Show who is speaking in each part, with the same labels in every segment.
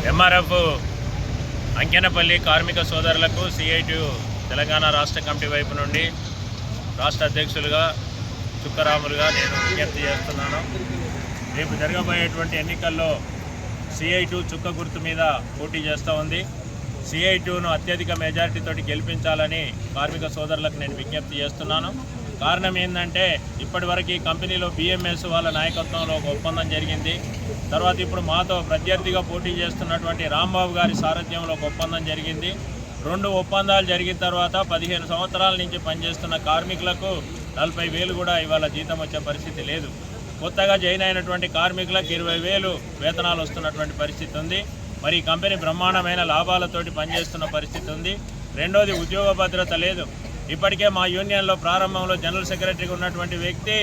Speaker 1: MRF అంకెనపల్లి కార్మిక సోదరులకు CITU Telangana రాష్ట్ర కమిటీ వైపు నుండి రాష్ట్ర అధ్యక్షులుగా చుక్కరాములుగా నేను విజ్ఞప్తి చేస్తున్నాను. రేపు జరగబోయేటువంటి ఎన్నికల్లో సిఐటియు చుక్క గుర్తు మీద పోటీ చేస్తూ ఉంది. సిఐటియును అత్యధిక మెజారిటీతోటి గెలిపించాలని కార్మిక సోదరులకు నేను విజ్ఞప్తి చేస్తున్నాను. కారణం ఏంటంటే ఇప్పటివరకు ఈ కంపెనీలో బిఎంఎస్ వాళ్ళ నాయకత్వంలో ఒక ఒప్పందం జరిగింది. తర్వాత ఇప్పుడు మాతో ప్రత్యర్థిగా పోటీ చేస్తున్నటువంటి రాంబాబు గారి సారథ్యంలో ఒక ఒప్పందం జరిగింది. 2 ఒప్పందాలు జరిగిన తర్వాత 15 సంవత్సరాల నుంచి పనిచేస్తున్న కార్మికులకు 40,000 కూడా ఇవాళ జీతం వచ్చే పరిస్థితి లేదు. కొత్తగా జాయిన్ అయినటువంటి కార్మికులకు 20,000 వేతనాలు వస్తున్నటువంటి పరిస్థితి ఉంది. మరి ఈ కంపెనీ బ్రహ్మాండమైన లాభాలతోటి పనిచేస్తున్న పరిస్థితి ఉంది. రెండోది ఉద్యోగ భద్రత లేదు. ఇప్పటికే మా యూనియన్లో ప్రారంభంలో జనరల్ సెక్రటరీగా ఉన్నటువంటి వ్యక్తి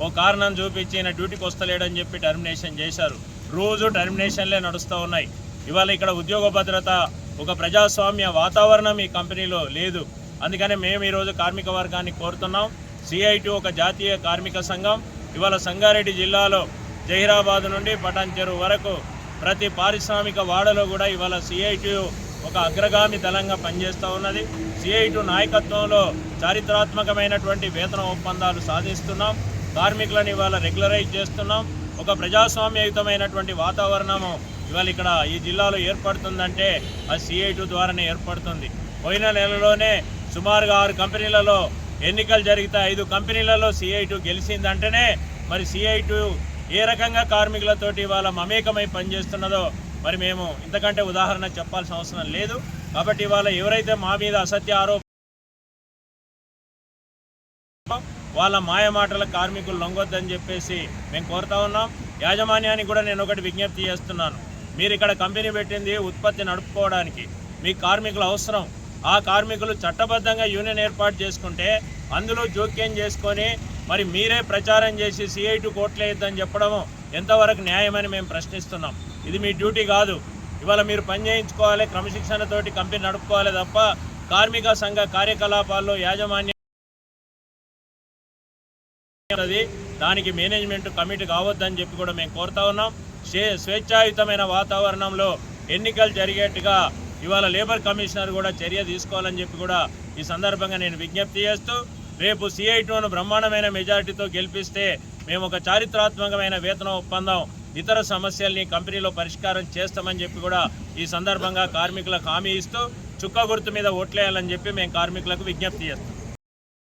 Speaker 1: ఓ కారణం చూపించి ఈయన డ్యూటీకి వస్తలేడని చెప్పి టర్మినేషన్ చేశారు. రోజు టర్మినేషన్లే నడుస్తూ ఉన్నాయి. ఇవాళ ఇక్కడ ఉద్యోగ భద్రత, ఒక ప్రజాస్వామ్య వాతావరణం ఈ కంపెనీలో లేదు. అందుకని మేము ఈరోజు కార్మిక వర్గాన్ని కోరుతున్నాం. సిఐటియు ఒక జాతీయ కార్మిక సంఘం. ఇవాళ సంగారెడ్డి జిల్లాలో జహీరాబాద్ నుండి పటాన్ చెరువు వరకు ప్రతి పారిశ్రామిక వాడలో కూడా ఇవాళ సిఐటియు ఒక అగ్రగామి దళంగా పనిచేస్తూ ఉన్నది. సిఐటియు నాయకత్వంలో చారిత్రాత్మకమైనటువంటి వేతన ఒప్పందాలు సాధిస్తున్నాం. కార్మికులను ఇవాళ రెగ్యులరైజ్ చేస్తున్నాం. ఒక ప్రజాస్వామ్యయుతమైనటువంటి వాతావరణము ఇవాళ ఇక్కడ ఈ జిల్లాలో ఏర్పడుతుందంటే అది సిఐటియు ద్వారానే ఏర్పడుతుంది. పోయిన నెలలోనే సుమారుగా 6 కంపెనీలలో ఎన్నికలు జరిగితే 5 కంపెనీలలో సిఐటియు గెలిచిందంటేనే మరి సిఐటియు ఏ రకంగా కార్మికులతోటి ఇవాళ మమేకమై పనిచేస్తున్నదో మరి మేము ఇంతకంటే ఉదాహరణ చెప్పాల్సిన అవసరం లేదు. కాబట్టి ఇవాళ ఎవరైతే మా మీద అసత్య ఆరోపణ వాళ్ళ మాయమాటల కార్మికులు లొంగొద్దని చెప్పేసి మేము కోరుతా ఉన్నాం. యాజమాన్యానికి కూడా నేను ఒకటి విజ్ఞప్తి చేస్తున్నాను. మీరు ఇక్కడ కంపెనీ పెట్టింది ఉత్పత్తి నడుపుకోవడానికి, మీ కార్మికులు అవసరం. ఆ కార్మికులు చట్టబద్ధంగా యూనియన్ ఏర్పాటు చేసుకుంటే అందులో జోక్యం చేసుకొని మరి మీరే ప్రచారం చేసి సిఐటియు కోట్లేయొద్దని చెప్పడం ఎంతవరకు న్యాయమని మేము ప్రశ్నిస్తున్నాం. ఇది మీ డ్యూటీ కాదు. ఇవాళ మీరు పని చేయించుకోవాలి, క్రమశిక్షణతోటి కంపెనీ నడుపుకోవాలి తప్ప కార్మిక సంఘ కార్యకలాపాల్లో యాజమాన్యం దానికి మేనేజ్మెంట్ కమిటీ కావద్దని చెప్పి కూడా మేము కోరుతా ఉన్నాం. స్వేచ్ఛాయుతమైన వాతావరణంలో ఎన్నికలు జరిగేట్టుగా ఇవాళ లేబర్ కమిషనర్ కూడా చర్య తీసుకోవాలని చెప్పి కూడా ఈ సందర్భంగా నేను విజ్ఞప్తి చేస్తూ, రేపు సిఐటియును బ్రహ్మాండమైన మెజారిటీతో గెలిపిస్తే మేము ఒక చారిత్రాత్మకమైన వేతన ఒప్పందం, ఇతర సమస్యల్ని కంపెనీలో పరిష్కారం చేస్తామని చెప్పి కూడా ఈ సందర్భంగా కార్మికులకు హామీ ఇస్తూ చుక్క గుర్తు మీద ఓట్లేయాలని చెప్పి మేము కార్మికులకు విజ్ఞప్తి చేస్తాం.